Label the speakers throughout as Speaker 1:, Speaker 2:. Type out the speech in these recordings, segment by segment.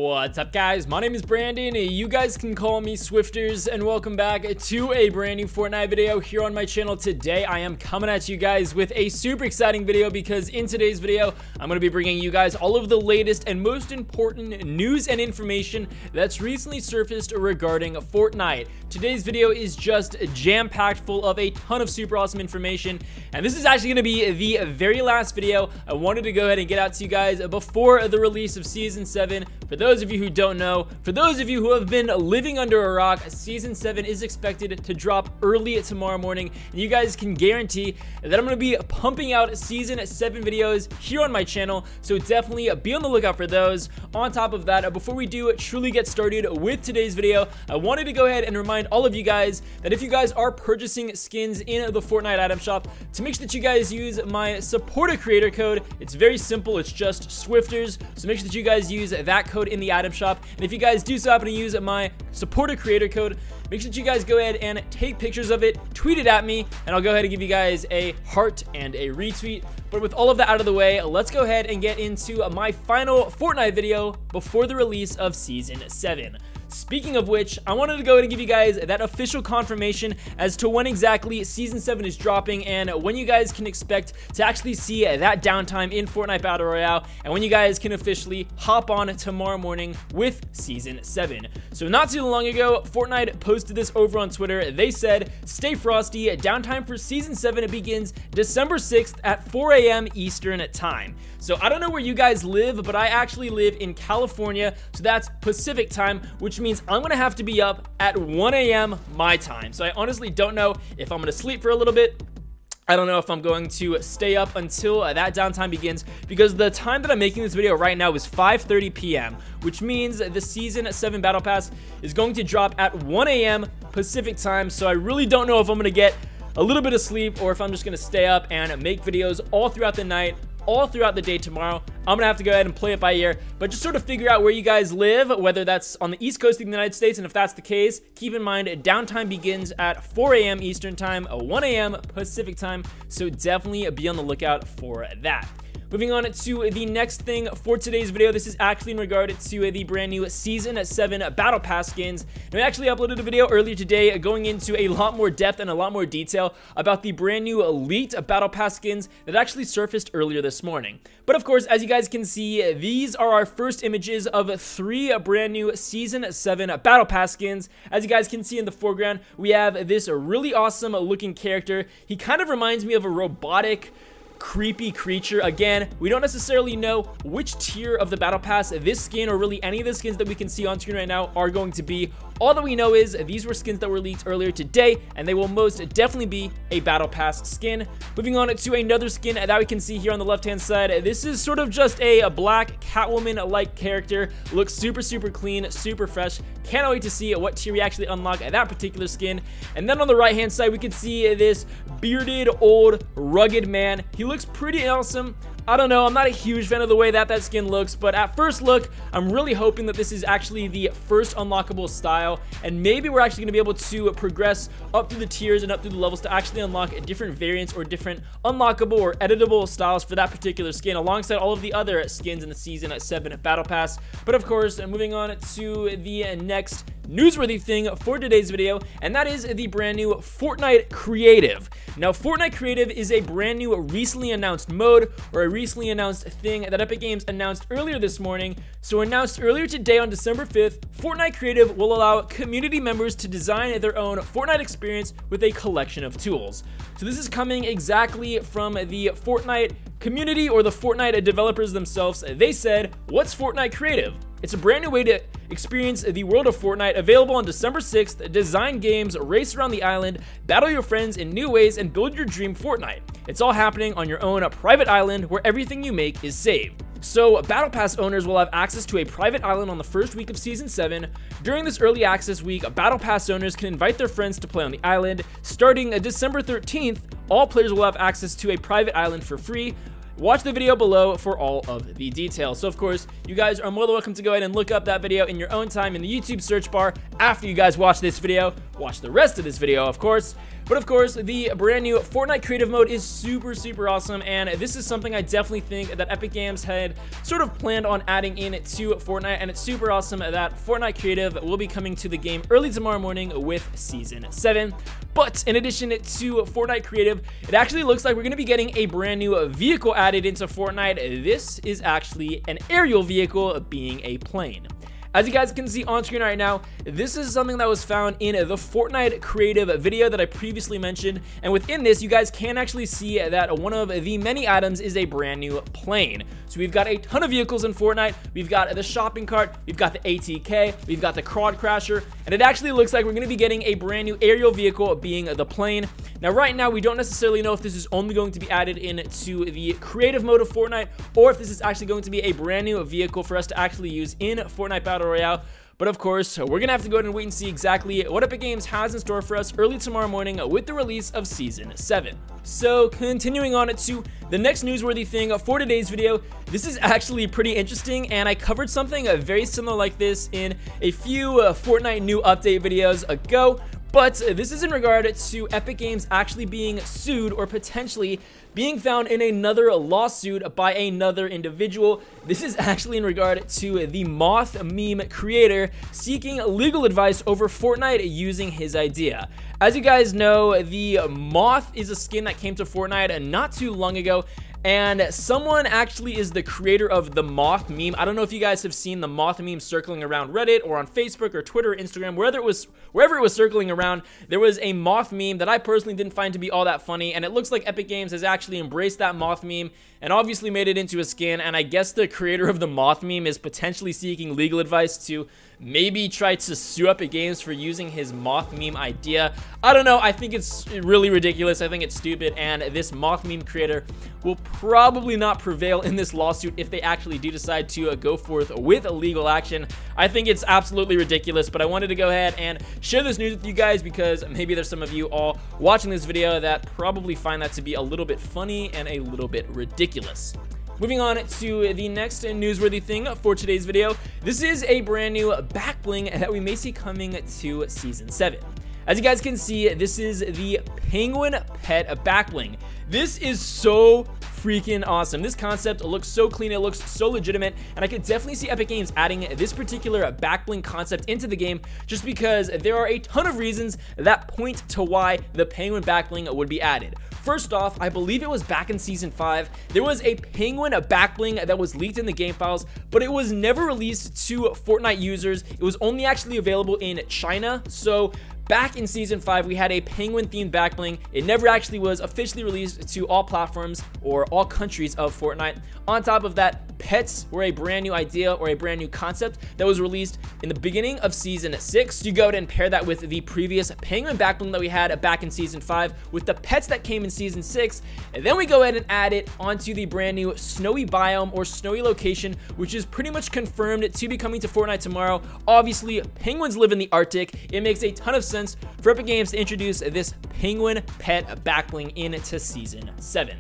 Speaker 1: What's up, guys? My name is Brandon. You guys can call me Swifterrs, and welcome back to a brand new Fortnite video here on my channel. Today I am coming at you guys with a super exciting video because in today's video I'm going to be bringing you guys all of the latest and most important news and information that's recently surfaced regarding Fortnite. Today's video is just jam-packed full of a ton of super awesome information, and this is actually going to be the very last video I wanted to go ahead and get out to you guys before the release of Season 7. For those of you who don't know, for those of you who have been living under a rock, Season 7 is expected to drop early tomorrow morning, and you guys can guarantee that I'm going to be pumping out Season 7 videos here on my channel, so definitely be on the lookout for those. On top of that, before we do truly get started with today's video, I wanted to go ahead and remind all of you guys that if you guys are purchasing skins in the Fortnite item shop, to make sure that you guys use my supporter creator code. It's very simple, it's just Swifterrs, so make sure that you guys use that code in the item shop. And if you guys do so happen to use my supporter creator code, make sure that you guys go ahead and take pictures of it, tweet it at me, and I'll go ahead and give you guys a heart and a retweet. But with all of that out of the way, let's go ahead and get into my final Fortnite video before the release of Season 7. Speaking of which, I wanted to go ahead and give you guys that official confirmation as to when exactly Season 7 is dropping and when you guys can expect to actually see that downtime in Fortnite Battle Royale, and when you guys can officially hop on tomorrow morning with Season 7. So not too long ago, Fortnite posted this over on Twitter. They said, "Stay frosty, downtime for Season 7 begins December 6th at 4 a.m. Eastern time." So I don't know where you guys live, but I actually live in California, so that's Pacific time, which means I'm gonna have to be up at 1 a.m. my time. So I honestly don't know if I'm gonna sleep for a little bit. I don't know if I'm going to stay up until that downtime begins, because the time that I'm making this video right now is 5:30 p.m., which means the Season 7 Battle Pass is going to drop at 1 a.m. Pacific time. So I really don't know if I'm gonna get a little bit of sleep or if I'm just gonna stay up and make videos all throughout the night, all throughout the day tomorrow. I'm gonna have to go ahead and play it by ear, but just sort of figure out where you guys live, whether that's on the East Coast of the United States, and if that's the case, keep in mind downtime begins at 4 a.m. Eastern time, 1 a.m. Pacific time, so definitely be on the lookout for that. Moving on to the next thing for today's video, this is actually in regard to the brand new Season 7 Battle Pass skins. And I actually uploaded a video earlier today going into a lot more depth and a lot more detail about the brand new Elite Battle Pass skins that actually surfaced earlier this morning. But of course, as you guys can see, these are our first images of 3 brand new Season 7 Battle Pass skins. As you guys can see in the foreground, we have this really awesome looking character. He kind of reminds me of a robotic, creepy creature. Again, we don't necessarily know which tier of the Battle Pass this skin, or really any of the skins that we can see on screen right now, are going to be. All that we know is these were skins that were leaked earlier today, and they will most definitely be a Battle Pass skin. Moving on to another skin that we can see here on the left-hand side. This is sort of just a black Catwoman-like character. Looks super clean, super fresh. Can't wait to see what tier we actually unlock at that particular skin. And then on the right-hand side, we can see this bearded, old, rugged man. He looks pretty awesome. I don't know, I'm not a huge fan of the way that skin looks, but at first look, I'm really hoping that this is actually the first unlockable style, and maybe we're actually going to be able to progress up through the tiers and up through the levels to actually unlock different variants or different unlockable or editable styles for that particular skin, alongside all of the other skins in the Season 7 Battle Pass. But of course, moving on to the next newsworthy thing for today's video, and that is the brand new Fortnite Creative. Now, Fortnite Creative is a brand new recently announced mode, or a recently announced thing that Epic Games announced earlier this morning. So announced earlier today on December 5th, Fortnite Creative will allow community members to design their own Fortnite experience with a collection of tools. So this is coming exactly from the Fortnite community, or the Fortnite developers themselves. They said, "What's Fortnite Creative? It's a brand new way to experience the world of Fortnite, available on December 6th. Design games, race around the island, battle your friends in new ways, and build your dream Fortnite. It's all happening on your own private island where everything you make is saved." So Battle Pass owners will have access to a private island on the first week of Season 7. During this early access week, Battle Pass owners can invite their friends to play on the island. Starting December 13th, all players will have access to a private island for free. Watch the video below for all of the details. So of course, you guys are more than welcome to go ahead and look up that video in your own time in the YouTube search bar after you guys watch this video. Watch the rest of this video, of course. But of course, the brand new Fortnite creative mode is super awesome, and this is something I definitely think that Epic Games had sort of planned on adding in to Fortnite, and it's super awesome that Fortnite creative will be coming to the game early tomorrow morning with Season 7. But in addition to Fortnite creative, it actually looks like we're going to be getting a brand new vehicle added into Fortnite. This is actually an aerial vehicle, being a plane. As you guys can see on screen right now, this is something that was found in the Fortnite creative video that I previously mentioned, and within this, you guys can actually see that one of the many items is a brand new plane. So we've got a ton of vehicles in Fortnite. We've got the shopping cart, we've got the ATK, we've got the quad crasher, and it actually looks like we're going to be getting a brand new aerial vehicle, being the plane. Now, right now, we don't necessarily know if this is only going to be added into the creative mode of Fortnite, or if this is actually going to be a brand new vehicle for us to actually use in Fortnite Battle Royale. But of course, we're gonna have to go ahead and wait and see exactly what Epic Games has in store for us early tomorrow morning with the release of Season 7. So continuing on to the next newsworthy thing for today's video, this is actually pretty interesting, and I covered something very similar like this in a few Fortnite new update videos ago. But this is in regard to Epic Games actually being sued, or potentially being found in another lawsuit by another individual. This is actually in regard to the Moth meme creator seeking legal advice over Fortnite using his idea. As you guys know, the Moth is a skin that came to Fortnite not too long ago, and someone actually is the creator of the Moth meme. I don't know if you guys have seen the Moth meme circling around Reddit or on Facebook or Twitter or Instagram, wherever it was circling around. There was a Moth meme that I personally didn't find to be all that funny, and it looks like Epic Games has actually embraced that Moth meme and obviously made it into a skin, and I guess the creator of the Moth meme is potentially seeking legal advice to maybe try to sue Epic Games for using his Moth meme idea. I don't know, I think it's really ridiculous, I think it's stupid, and this Moth meme creator will probably not prevail in this lawsuit if they actually do decide to go forth with a legal action. I think it's absolutely ridiculous, but I wanted to go ahead and share this news with you guys because maybe there's some of you all watching this video that probably find that to be a little bit funny and a little bit ridiculous. Moving on to the next newsworthy thing for today's video, this is a brand new back bling that we may see coming to Season 7. As you guys can see, this is the penguin pet back bling. This is so freaking awesome. This concept looks so clean, it looks so legitimate, and I could definitely see Epic Games adding this particular back bling concept into the game just because there are a ton of reasons that point to why the penguin back bling would be added. First off, I believe it was back in Season 5, there was a penguin back bling that was leaked in the game files, but it was never released to Fortnite users. It was only actually available in China. So back in Season 5, we had a penguin-themed back bling. It never actually was officially released to all platforms or all countries of Fortnite. On top of that, pets were a brand new idea or a brand new concept that was released in the beginning of Season 6. You go ahead and pair that with the previous penguin back bling that we had back in Season 5 with the pets that came in Season 6, and then we go ahead and add it onto the brand new snowy biome or snowy location, which is pretty much confirmed to be coming to Fortnite tomorrow. Obviously, penguins live in the Arctic. It makes a ton of sense for Epic Games to introduce this penguin pet back bling into Season 7.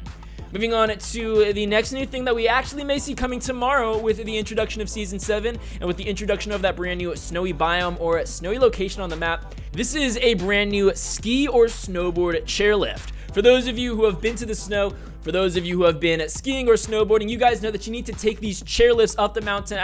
Speaker 1: Moving on to the next new thing that we actually may see coming tomorrow with the introduction of Season 7 and with the introduction of that brand new snowy biome or snowy location on the map. This is a brand new ski or snowboard chairlift. For those of you who have been to the snow, for those of you who have been skiing or snowboarding, you guys know that you need to take these chairlifts up the mountain.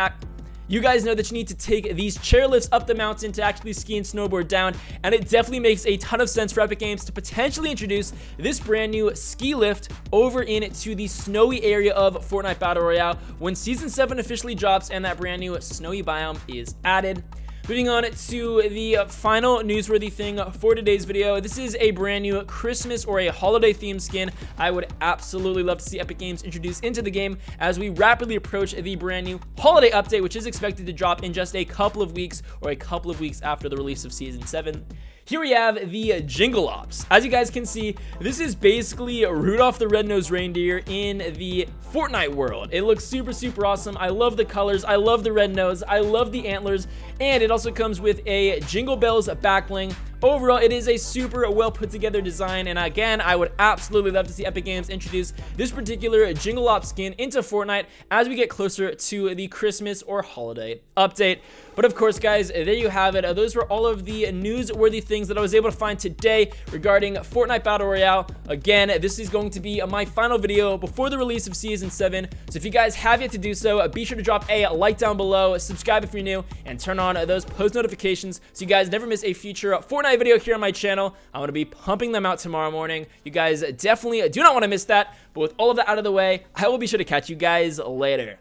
Speaker 1: You guys know that you need to take these chairlifts up the mountain to actually ski and snowboard down, and it definitely makes a ton of sense for Epic Games to potentially introduce this brand new ski lift over into the snowy area of Fortnite Battle Royale when Season 7 officially drops and that brand new snowy biome is added. Moving on to the final newsworthy thing for today's video. This is a brand new Christmas or a holiday themed skin I would absolutely love to see Epic Games introduce into the game as we rapidly approach the brand new holiday update, which is expected to drop in just a couple of weeks or a couple of weeks after the release of Season 7. Here we have the Jingle Ops. As you guys can see, this is basically Rudolph the Red-Nosed Reindeer in the Fortnite world. It looks super awesome. I love the colors. I love the red nose. I love the antlers. And it also comes with a Jingle Bells back bling overall, it is a super well put together design. And again, I would absolutely love to see Epic Games introduce this particular Jingle Ops skin into Fortnite as we get closer to the Christmas or holiday update. But of course, guys, there you have it. Those were all of the newsworthy things that I was able to find today regarding Fortnite Battle Royale. Again, this is going to be my final video before the release of Season 7. So if you guys have yet to do so, be sure to drop a like down below, subscribe if you're new, and turn on those post notifications so you guys never miss a future Fortnite video here on my channel. I'm going to be pumping them out tomorrow morning. You guys definitely do not want to miss that. But with all of that out of the way, I will be sure to catch you guys later.